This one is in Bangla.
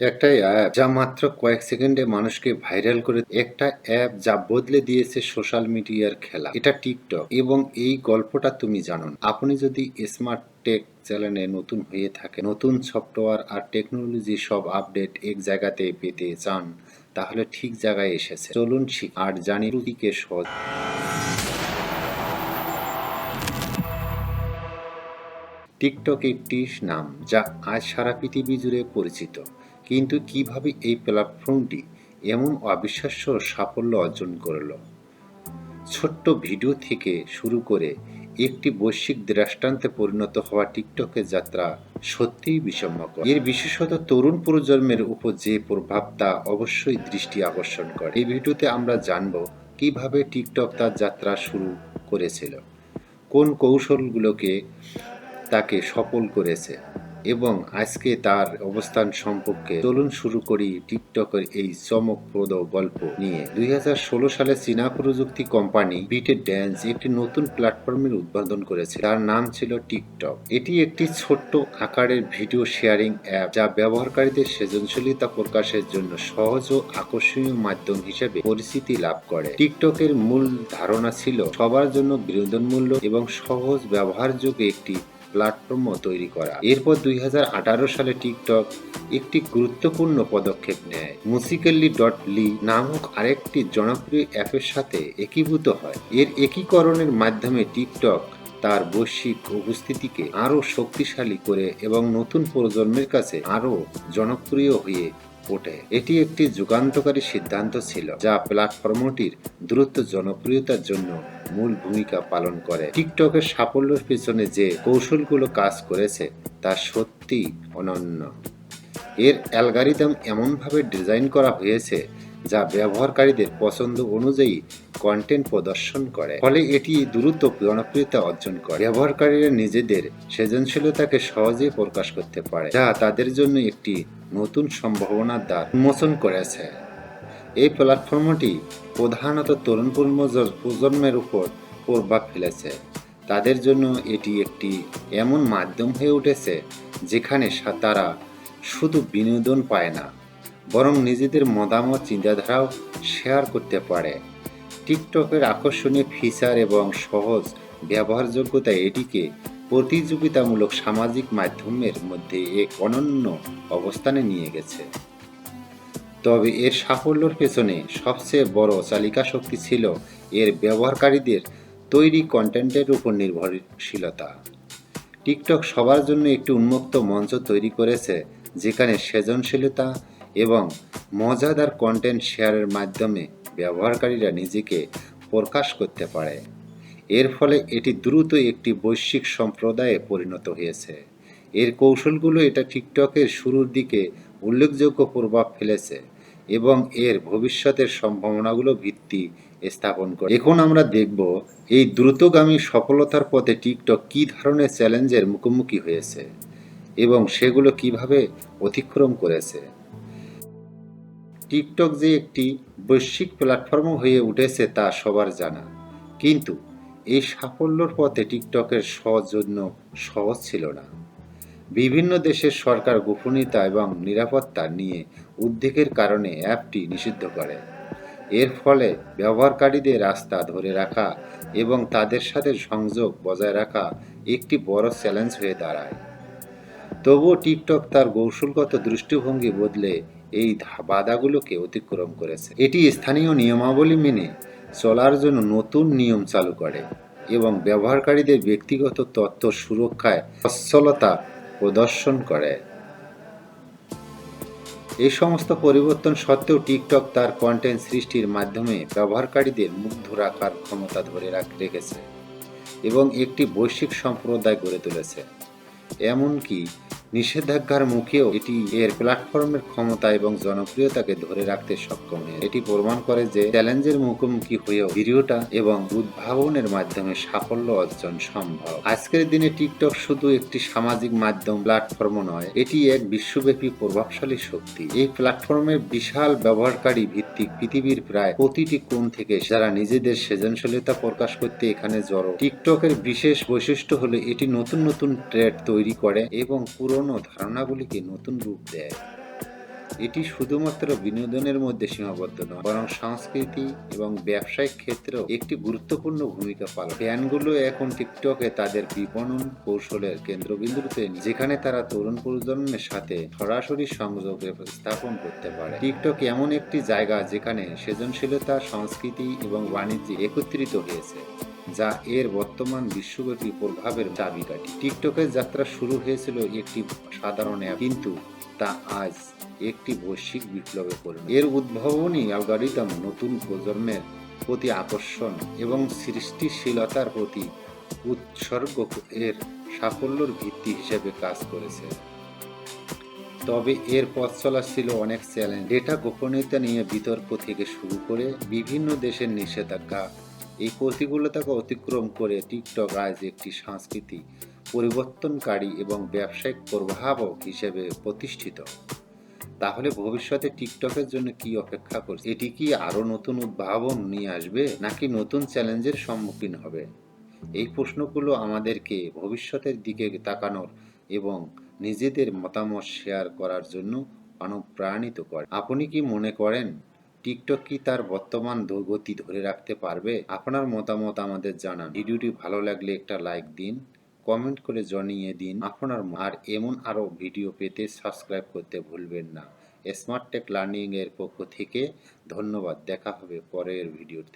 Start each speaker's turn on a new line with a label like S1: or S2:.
S1: একটা অ্যাপ যা মাত্র কয়েক সেকেন্ডে মানুষকে ভাইরাল করে, একটা অ্যাপ যা বদলে দিয়েছে সোশ্যাল মিডিয়ার খেলা, এটা টিকটক। এবং এই গল্পটা তুমি জানো না। আপনি যদি স্মার্ট টেক চ্যানেলে নতুন হয়ে থাকে, নতুন সফটওয়্যার আর টেকনোলজি সব আপডেট এক জায়গাতে পেতে চান, তাহলে ঠিক জায়গায় এসেছে। চলুন শিখি আর জানি রুটিকে সহজ। টিকটক একটি নাম যা আজ সারা পৃথিবী জুড়ে পরিচিত, কিন্তু কিভাবে এই প্ল্যাটফর্মটি এমন অবিশ্বাস্য সাফল্য অর্জন করল? ছোট্ট ভিডিও থেকে শুরু করে একটি বৈশ্বিক দৃষ্টান্তে পরিণত হওয়া টিকটকের যাত্রা সত্যিই বিস্ময়কর। এর বিশেষত তরুণ প্রজন্মের উপর যে প্রভাব তা অবশ্যই দৃষ্টি আকর্ষণ করে। এই ভিডিওতে আমরা জানব কিভাবে টিকটক তার যাত্রা শুরু করেছিল, কোন কৌশলগুলোকে তাকে সফল করেছে এবং আজকে তার অবস্থান সম্পর্কে। চলুন শুরু করি টিকটকের এই চমকপ্রদ গল্প নিয়ে। 2016 সালে চীনা প্রযুক্তি কোম্পানি বিটে ড্যান্স একটি নতুন প্ল্যাটফর্মের উদ্বোধন করেছে। তার নাম ছিল টিকটক। এটি একটি ছোট্ট আকারের ভিডিও শেয়ারিং অ্যাপ যা ব্যবহারকারীদের সৃজনশীলতা প্রকাশের জন্য সহজ ও আকর্ষণীয় মাধ্যম হিসেবে পরিচিতি লাভ করে। টিকটকের মূল ধারণা ছিল সবার জন্য বিনোদনমূল্য এবং সহজ ব্যবহারযোগ্য একটি প্ল্যাটফর্ম তৈরি করা। এরপর 2018 সালে টিকটক একটি গুরুত্বপূর্ণ পদক্ষেপ নেয়। মুসিক্যালি.লি নামক আরেকটি জনপ্রিয় অ্যাপের সাথে একীভূত হয়। এর একীকরণের মাধ্যমে টিকটক তার বৈশ্বিক উপস্থিতিকে আরও শক্তিশালী করে এবং নতুন প্রজন্মের কাছে আরও জনপ্রিয় হয়ে ওঠে। এটি একটি যুগান্তকারী সিদ্ধান্ত ছিল যা প্ল্যাটফর্মটির দ্রুত জনপ্রিয়তার জন্য মূল ভূমিকা পালন করে। টিকটকের সাফল্যের পেছনে যে কৌশলগুলো কাজ করেছে তা সত্যি অনন্য। এর অ্যালগরিদম এমনভাবে ডিজাইন করা হয়েছে যা ব্যবহারকারীদের পছন্দ অনুযায়ী কন্টেন্ট প্রদর্শন করে, ফলে এটি দ্রুত জনপ্রিয়তা অর্জন করে। ব্যবহারকারীরা নিজেদের সৃজনশীলতাকে সহজেই প্রকাশ করতে পারে, যা তাদের জন্য একটি নতুন সম্ভাবনার দ্বার উন্মোচন করেছে। এই প্ল্যাটফর্মটি প্রধানত তরুণ প্রজন্মের উপর প্রভাব ফেলেছে। তাদের জন্য এটি একটি এমন মাধ্যম হয়ে উঠেছে যেখানে তারা শুধু বিনোদন পায় না, বরং নিজেদের মতামত চিন্তাধারাও শেয়ার করতে পারে। টিকটকের আকর্ষণীয় ফিচার এবং সহজ ব্যবহারযোগ্যতা এটিকে প্রতিযোগিতামূলক সামাজিক মাধ্যমের মধ্যে এক অনন্য অবস্থানে নিয়ে গেছে। তবে এর সাফল্যের পেছনে সবচেয়ে বড় চালিকা শক্তি ছিল এর ব্যবহারকারীদের তৈরি কন্টেন্টের উপর নির্ভরশীলতা। টিকটক সবার জন্য একটি উন্মুক্ত মঞ্চ তৈরি করেছে যেখানে সৃজনশীলতা এবং মজাদার কন্টেন্ট শেয়ারের মাধ্যমে ব্যবহারকারীরা নিজেকে প্রকাশ করতে পারে। এর ফলে এটি দ্রুত একটি বৈশ্বিক সম্প্রদায়ে পরিণত হয়েছে। এর কৌশলগুলো এটা টিকটকের শুরুর দিকে উল্লেখযোগ্য প্রভাব ফেলেছে এবং এর ভবিষ্যতের সম্ভাবনাগুলো ভিত্তি স্থাপন করে। এখন আমরা দেখব এই দ্রুতগামী সফলতার পথে টিকটক কী ধরনের চ্যালেঞ্জের মুখোমুখি হয়েছে এবং সেগুলো কিভাবে অতিক্রম করেছে। টিকটক যে একটি বৈশ্বিক প্ল্যাটফর্ম হয়ে উঠেছে তা সবার জানা, কিন্তু এই সাফল্যর পথে টিকটকের জন্য সহজ ছিল না। বিভিন্ন দেশের সরকার গোপনীয়তা এবং নিরাপত্তা নিয়ে উদ্বেগের কারণে অ্যাপটি নিষিদ্ধ করে। এর ফলে ব্যবহারকারীদের রাস্তা ধরে রাখা এবং তাদের সাথে সংযোগ বজায় রাখা একটি বড় চ্যালেঞ্জ হয়ে দাঁড়ায়। তবুও টিকটক তার কৌশলগত দৃষ্টিভঙ্গি বদলে এই বাধাগুলোকে অতিক্রম করেছে। এটি স্থানীয় নিয়মাবলী মেনে চলার জন্য নতুন নিয়ম চালু করে এবং ব্যবহারকারীদের ব্যক্তিগত তথ্য সুরক্ষায় সচ্ছলতা প্রদর্শন করে। এই সমস্ত পরিবর্তন সত্ত্বেও টিকটক তার কন্টেন্ট সৃষ্টির মাধ্যমে ব্যবহারকারীদের মুগ্ধ রাখার ক্ষমতা ধরে রেখেছে এবং একটি বৈশ্বিক সম্প্রদায় গড়ে তুলেছে। এমনকি নিষেধাজ্ঞার মুখেও এটি এর প্ল্যাটফর্মের ক্ষমতা এবং জনপ্রিয়তাকে ধরে রাখতে সক্ষম হয়। এটি প্রমাণ করে যে চ্যালেঞ্জের মুখোমুখি হয়েও দৃঢ়তা এবং উদ্ভাবনের মাধ্যমে সাফল্য অর্জন সম্ভব। আজকের দিনে টিকটক শুধু একটি সামাজিক মাধ্যম প্ল্যাটফর্ম নয়, এটি এক বিশ্বব্যাপী প্রভাবশালী শক্তি। এই প্ল্যাটফর্মের বিশাল ব্যবহারকারী ভিত্তিক পৃথিবীর প্রায় প্রতিটি কোণ থেকে যারা নিজেদের সৃজনশীলতা প্রকাশ করতে এখানে জড়ো। টিকটকের বিশেষ বৈশিষ্ট্য হলো এটি নতুন নতুন ট্রেন্ড তৈরি করে এবং পুরনো ধারণাগুলিকে নতুন রূপ দেয়। এটি শুধুমাত্র বিনোদনের মধ্যে সীমাবদ্ধ নয়, বরং সংস্কৃতি এবং ব্যবসায়িক ক্ষেত্রেও একটি গুরুত্বপূর্ণ ভূমিকা পালন। ব্র্যান্ডগুলো এখন টিকটকে তাদের বিপণন কৌশলের কেন্দ্রবিন্দুতে, যেখানে তারা তরুণ প্রজন্মের সাথে সরাসরি সংযোগ স্থাপন করতে পারে। টিকটক এমন একটি জায়গা যেখানে সৃজনশীলতা, সংস্কৃতি এবং বাণিজ্য একত্রিত হয়েছে, যা এর বর্তমান বিশ্বব্যাপী প্রভাবের চাবিকাঠি। টিকটকের যাত্রা শুরু হয়েছিল একটি সাধারণ অ্যাপ, কিন্তু তা আজ একটি বৈশ্বিক বিপ্লবে পরিণত। এর উদ্ভাবনী অ্যালগরিদম নতুন প্রজন্মের প্রতি আকর্ষণ এবং সৃষ্টিশীলতার প্রতি উৎসর্গ এর সাফল্যের ভিত্তি হিসেবে কাজ করেছে। তবে এর পথ চলা ছিল অনেক চ্যালেঞ্জ। ডেটা গোপনীয়তা নিয়ে বিতর্ক থেকে শুরু করে বিভিন্ন দেশের নিষেধাজ্ঞা, এই প্রতিকূলতাকে অতিক্রম করে টিকটক আজ একটি সাংস্কৃতিক পরিবর্তনকারী এবং ব্যবসায়িক প্রভাবক হিসেবে প্রতিষ্ঠিত। তাহলে ভবিষ্যতে টিকটকের জন্য কি অপেক্ষা করছে? এটি কি আরও নতুন উদ্ভাবন নিয়ে আসবে, নাকি নতুন চ্যালেঞ্জের সম্মুখীন হবে? এই প্রশ্নগুলো আমাদেরকে ভবিষ্যতের দিকে তাকানোর এবং নিজেদের মতামত শেয়ার করার জন্য অনুপ্রাণিত করে। আপনি কি মনে করেন টিকটক কি তার বর্তমান গতি ধরে রাখতে পারবে? আপনার মতামত আমাদের জানান। ভিডিওটি ভালো লাগলে একটা লাইক দিন, কমেন্ট করে জানিয়ে দিন আপনার আর এমন আরও ভিডিও পেতে সাবস্ক্রাইব করতে ভুলবেন না। স্মার্ট টেক লার্নিং এর পক্ষ থেকে ধন্যবাদ। দেখা হবে পরের ভিডিওতে।